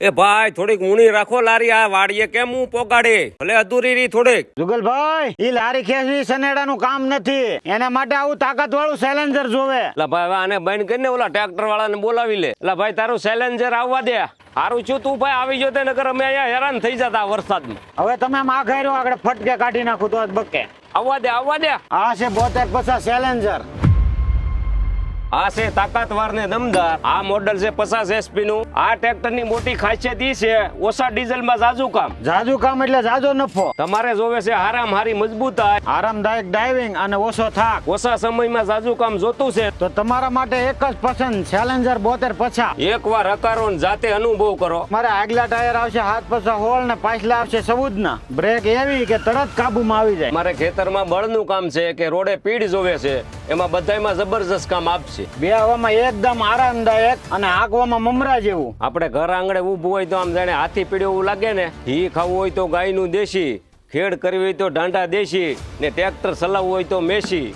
એ ભાઈ થોડીક ઊણી રાખો લારી, આ વાડીએ કેમ હું પોગાડે, ભલે અધૂરી રહી થોડીક. જુગલભાઈ, ઈ લારી ખેંચવી સનેડાનું કામ નથી, એના માટે આવું તાકાત વાળું સેલેન્જર જોવે. એટલે ભાઈ હવે આને બંધ કરીને ઓલા ટ્રેક્ટર વાળાને બોલાવી લે. એટલે ભાઈ તારું સેલેન્જર આવવા દે. સારું છું તું ભાઈ આવી જતો, નકર અમે અહીંયા હેરાન થઈ જતા વરસાદમાં. હવે તમે આમ આ ઘેરો આગળ ફટકે કાઢી નાખું તો જ બકે. આવવા દે આવવા દે. આ છે 7250 સેલેન્જર. આ છે તાકાતવાર ને દમદાર. આ મોડલ છે 50 HP નું. આ ટ્રેક્ટર ની મોટી ખાસિયત ઈ છે ઓછા ડીઝલ માં જાજુ કામ. જાજુ કામ એટલે જાજો નફો. તમારે જોવે છે હારામ હારી મજબૂતાઈ, આરામદાયક ડ્રાઇવિંગ અને ઓછો થાક. ઓછા સમયમાં જાજુ કામ જોતું છે તો તમારા માટે એક જ પસંદ, સેલેન્જર 7250. એકવાર હકારો ને જાતે અનુભવ કરો. મારે આગલા ટાયર આવશે 750 ને પાછલા આવશે 14 ના. બ્રેક એવી કે તરત કાબુમાં આવી જાય. મારે ખેતરમાં બળનું કામ છે કે રોડે પીડ જોવે છે, એમાં બધાયમાં જબરજસ્ત કામ આપશે. બેહવામાં એકદમ આરામદાયક અને હાંકવામાં મમરા જેવું. આપણે ઘર આંગણે ઊભું હોય તો આમ જાણે હાથી પીડ્યો એવું લાગે ને. ઘી ખાવું હોય તો ગાયનું દેશી, ખેડ કરવી હોય તો ડાંડા દેશી, ને ટ્રેક્ટર ચલાવવું હોય તો મેશી.